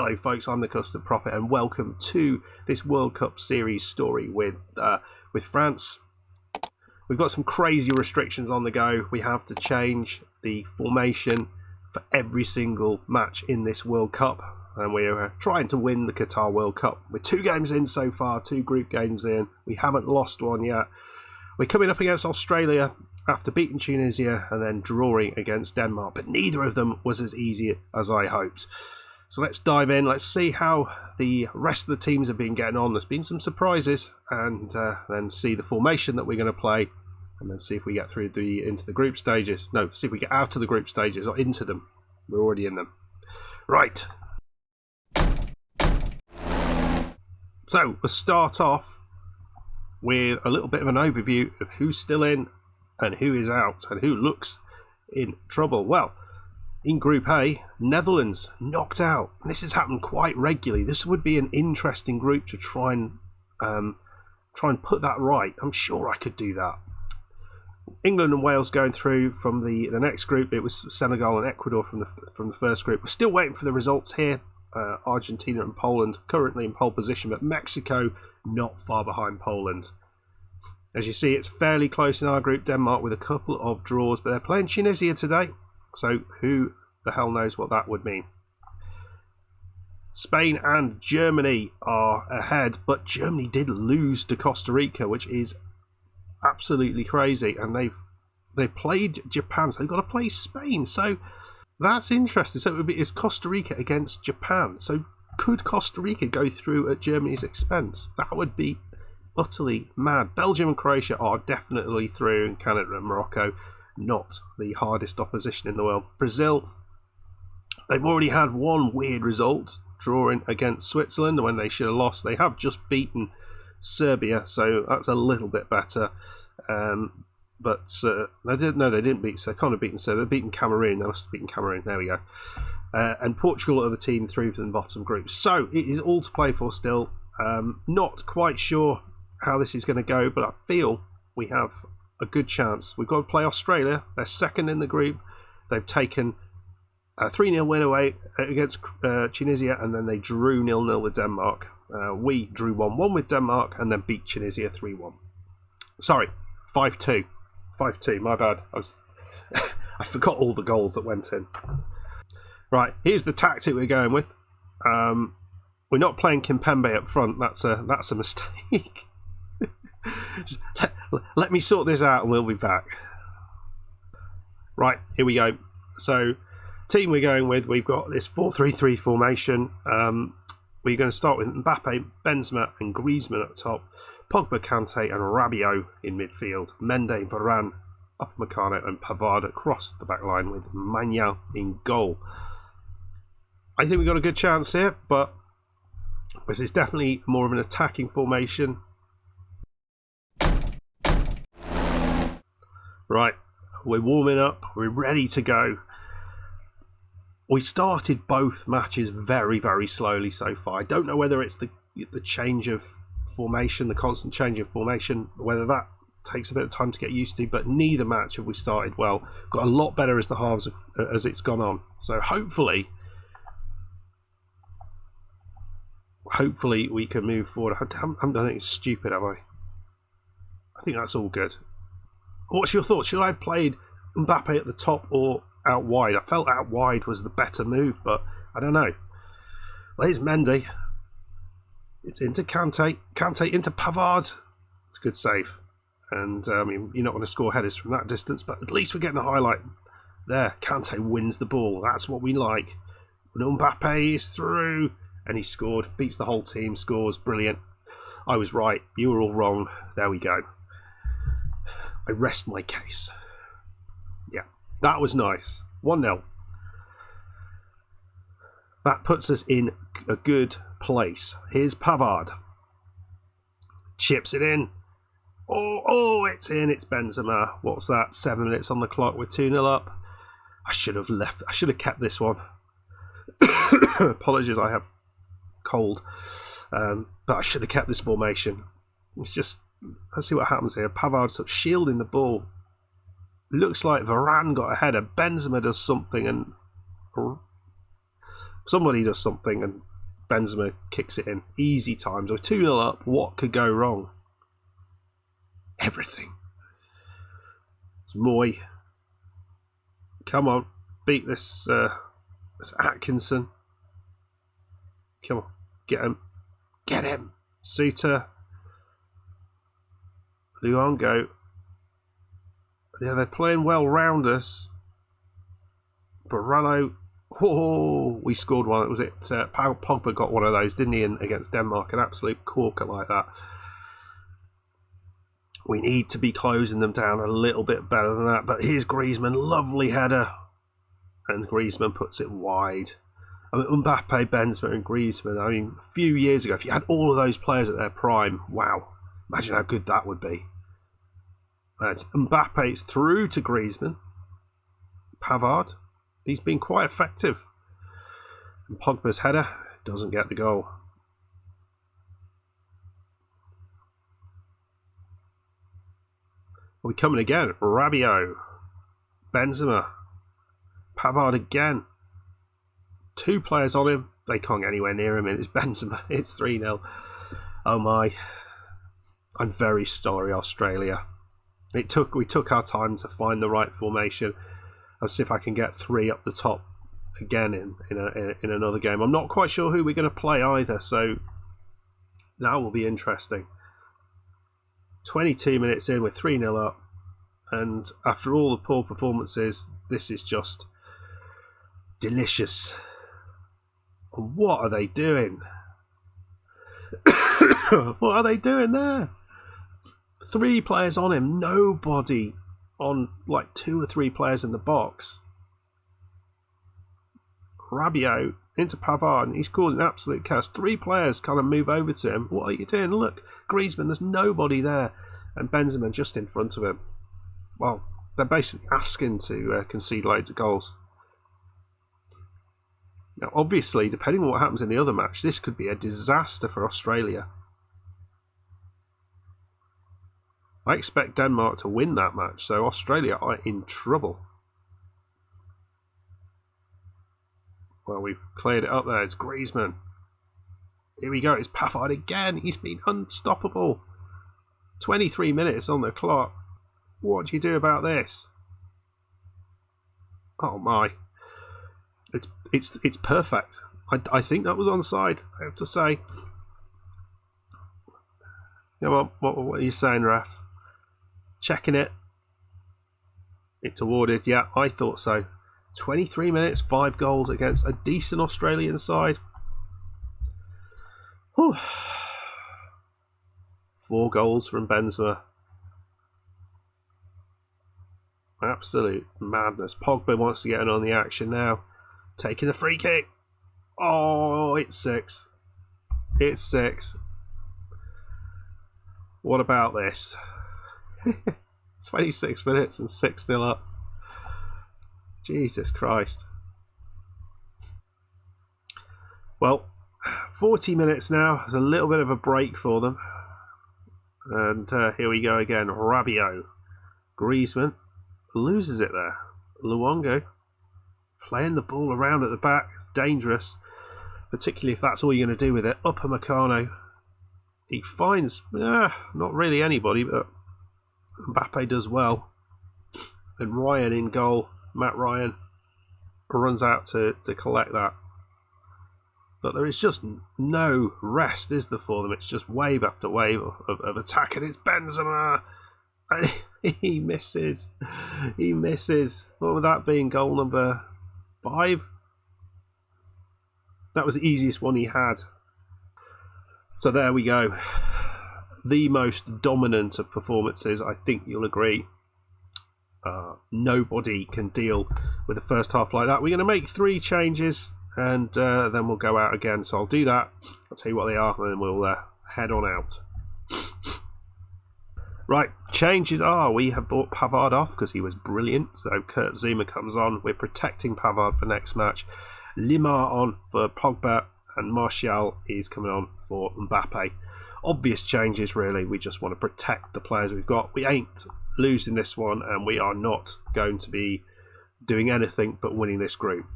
Hello folks, I'm the Custard Prophet and welcome to this World Cup series story with France. We've got some crazy restrictions on the go. We have to change the formation for every single match in this World Cup, and we're trying to win the Qatar World Cup. We're 2 games in so far, 2 group games in. We haven't lost one yet. We're coming up against Australia after beating Tunisia and then drawing against Denmark, but neither of them was as easy as I hoped. So let's dive in. Let's see how the rest of the teams have been getting on. There's been some surprises, and then see the formation that we're going to play, and then see if we get through into the group stages. No, see if we get out of the group stages or into them. We're already in them. Right. So we'll start off with a little bit of an overview of who's still in and who is out and who looks in trouble. Well, in Group A, Netherlands knocked out. And this has happened quite regularly. This would be an interesting group to try and put that right. I'm sure I could do that. England and Wales going through from the next group. It was Senegal and Ecuador from the first group. We're still waiting for the results here. Argentina and Poland currently in pole position, but Mexico not far behind Poland. As you see, it's fairly close in our group. Denmark with a couple of draws, but they're playing Tunisia today. So who the hell knows what that would mean. Spain and Germany are ahead, but Germany did lose to Costa Rica, which is absolutely crazy. And they've played Japan, so they've got to play Spain. So that's interesting. So it's Costa Rica against Japan. So could Costa Rica go through at Germany's expense? That would be utterly mad. Belgium and Croatia are definitely through, and Canada and Morocco not the hardest opposition in the world. Brazil, they've already had one weird result, drawing against Switzerland when they should have lost. They have just beaten Serbia, so that's a little bit better. But they didn't beat. So they kind of beaten Serbia. They've beaten Cameroon. They must have beaten Cameroon. There we go. And Portugal are the team through from the bottom group. So it is all to play for still. Not quite sure how this is going to go, but I feel we have a good chance. We've got to play Australia. They're second in the group. They've taken a 3-0 win away against Tunisia, and then they drew 0-0 with Denmark. We drew 1-1 with Denmark and then beat Tunisia 3-1. Sorry, 5-2. 5-2, my bad. I forgot all the goals that went in. Right, here's the tactic we're going with. We're not playing Kimpembe up front. That's a mistake. Let me sort this out and we'll be back. Right, here we go. So, team we're going with, we've got this 4-3-3 formation. We're going to start with Mbappe, Benzema and Griezmann at the top. Pogba, Kante and Rabiot in midfield. Mendy, Varane, Upamecano and Pavard across the back line with Maignan in goal. I think we've got a good chance here, but this is definitely more of an attacking formation. Right, we're warming up, we're ready to go. We started both matches very, very slowly so far. I don't know whether it's the change of formation, the constant change of formation, whether that takes a bit of time to get used to, but neither match have we started well. Got a lot better as the halves as it's gone on. So hopefully we can move forward. I haven't done anything stupid, have I? I think that's all good. What's your thoughts? Should I have played Mbappe at the top or out wide? I felt out wide was the better move, but I don't know. Well, here's Mendy. It's into Kante. Kante into Pavard. It's a good save. And I mean, you're not going to score headers from that distance, but at least we're getting a highlight there. Kante wins the ball. That's what we like. And Mbappe is through. And he scored. Beats the whole team. Scores. Brilliant. I was right. You were all wrong. There we go. I rest my case. Yeah, that was nice. 1-0. That puts us in a good place. Here's Pavard. Chips it in. Oh, it's in. It's Benzema. What's that? 7 minutes on the clock. We're 2-0 up. I should have left. I should have kept this one. Apologies, I have cold. But I should have kept this formation. It's just, let's see what happens here. Pavard sort of shielding the ball. Looks like Varane got a header. Benzema does something and somebody does something and Benzema kicks it in. Easy times. We're 2-0 up. What could go wrong? Everything. It's Moy. Come on. Beat this Atkinson. Come on. Get him. Get him. Suter. Luongo. Yeah, they're playing well round us. Barano. Oh, we scored one. Was it Pogba got one of those, didn't he, against Denmark? An absolute corker like that. We need to be closing them down a little bit better than that. But here's Griezmann. Lovely header. And Griezmann puts it wide. I mean, Mbappe, Benzema and Griezmann. I mean, a few years ago, if you had all of those players at their prime, wow. Imagine how good that would be. It's Mbappe's through to Griezmann. Pavard. He's been quite effective. And Pogba's header doesn't get the goal. Are we coming again? Rabiot. Benzema. Pavard again. 2 players on him. They can't get anywhere near him. It's Benzema. It's 3-0. Oh my. I'm very sorry, Australia. We took our time to find the right formation. I'll see if I can get 3 up the top again in another game. I'm not quite sure who we're going to play either, so that will be interesting. 22 minutes in, we're 3-0 up, and after all the poor performances, this is just delicious. What are they doing? What are they doing there? 3 players on him, nobody on like 2 or 3 players in the box. Rabiot into Pavard, and he's causing absolute chaos. 3 players kind of move over to him. What are you doing? Look, Griezmann, there's nobody there. And Benzema just in front of him. Well, they're basically asking to concede loads of goals. Now, obviously, depending on what happens in the other match, this could be a disaster for Australia. I expect Denmark to win that match, so Australia are in trouble. Well, we've cleared it up there. It's Griezmann. Here we go. It's Pavard again. He's been unstoppable. 23 minutes on the clock. What do you do about this? Oh my. It's perfect. I think that was onside, I have to say. Come on, what are you saying, ref? Checking it. It's awarded. Yeah, I thought so. 23 minutes, 5 goals against a decent Australian side. Whew. 4 goals from Benzema. Absolute madness. Pogba wants to get in on the action now. Taking the free kick. Oh, it's 6. It's 6. What about this? 26 minutes and 6-0 up. Jesus Christ. Well, 40 minutes now. There's a little bit of a break for them. And here we go again. Rabiot. Griezmann loses it there. Luongo playing the ball around at the back. It's dangerous, particularly if that's all you're going to do with it. Upamecano. He finds not really anybody, but Mbappe does well. And Ryan in goal. Matt Ryan runs out to collect that. But there is just no rest, is there, for them? It's just wave after wave of attack, and it's Benzema. And he misses. He misses. What would that be in goal number 5? That was the easiest one he had. So there we go. The most dominant of performances, I think you'll agree. Nobody can deal with the first half like that. We're going to make 3 changes, and then we'll go out again. So I'll do that. I'll tell you what they are, and then we'll head on out. Right, changes are, we have brought Pavard off because he was brilliant. So Kurt Zouma comes on. We're protecting Pavard for next match. Limar on for Pogba, and Martial is coming on for Mbappe. Obvious changes, really. We just want to protect the players we've got. We ain't losing this one, and we are not going to be doing anything but winning this group.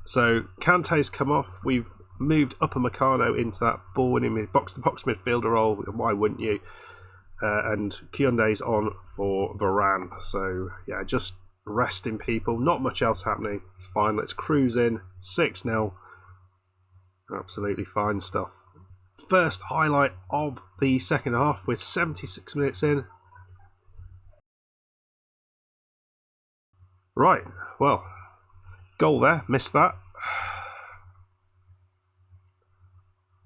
So Kante's come off. We've moved Upper Meccano into that ball-winning box-to-box midfielder role. Why wouldn't you? And Kyunde's on for Varane. So, yeah, just resting people. Not much else happening. It's fine. Let's cruise in. 6-0. Absolutely fine stuff. First highlight of the second half. We're 76 minutes in. Right. Well, goal there. Missed that.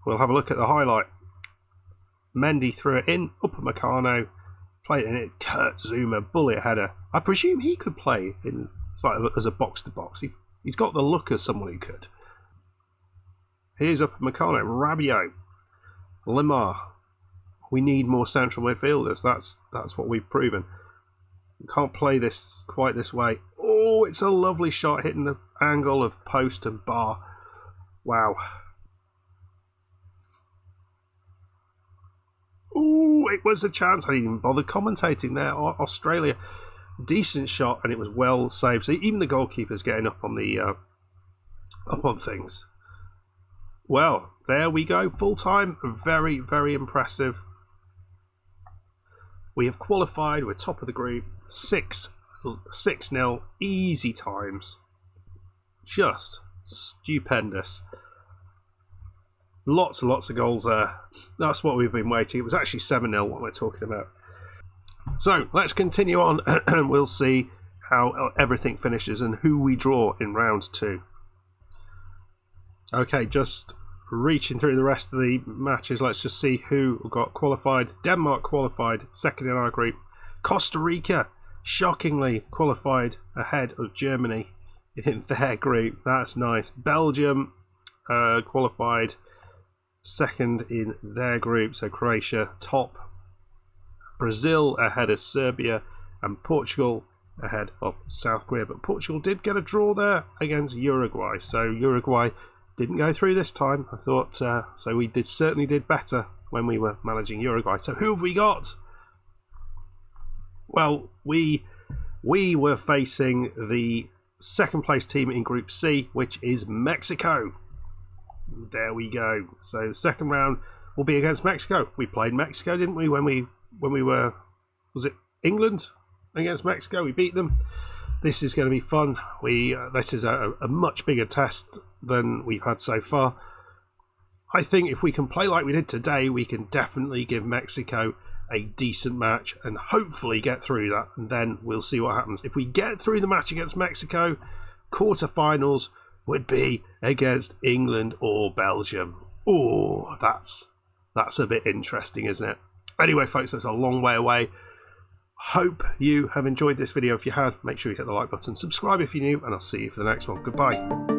We'll have a look at the highlight. Mendy threw it in, Upper Meccano, played it in it, Kurt Zuma, bullet header. I presume he could play in as a box-to-box. He's got the look of someone who could. Here's Upper Meccano, Rabiot, Limar. We need more central midfielders. That's what we've proven. We can't play this quite this way. Oh, it's a lovely shot hitting the angle of post and bar. Wow. Ooh, it was a chance. I didn't even bother commentating there. Australia, decent shot, and it was well saved. So even the goalkeeper's getting up on the up on things. Well, there we go. Full time. Very, very impressive. We have qualified. We're top of the group. 6-0. Easy times. Just stupendous. Lots and lots of goals there. That's what we've been waiting. It was actually 7-0 what we're talking about. So let's continue on and we'll see how everything finishes and who we draw in round 2. Okay, just reaching through the rest of the matches. Let's just see who got qualified. Denmark qualified, second in our group. Costa Rica, shockingly, qualified ahead of Germany in their group. That's nice. Belgium qualified second in their group, so Croatia top. Brazil ahead of Serbia, and Portugal ahead of South Korea. But Portugal did get a draw there against Uruguay, so Uruguay didn't go through this time. I thought so. We certainly did better when we were managing Uruguay. So who have we got? Well, we were facing the second place team in Group C, which is Mexico. There we go. So the second round will be against Mexico. We played Mexico, didn't we? When we were, was it England against Mexico? We beat them. This is going to be fun. This is a much bigger test than we've had so far. I think if we can play like we did today, we can definitely give Mexico a decent match and hopefully get through that. And then we'll see what happens. If we get through the match against Mexico, quarterfinals would be against England or Belgium. Oh, that's a bit interesting, isn't it? Anyway, folks, that's a long way away. Hope you have enjoyed this video. If you have, make sure you hit the like button, subscribe if you're new, and I'll see you for the next one. Goodbye.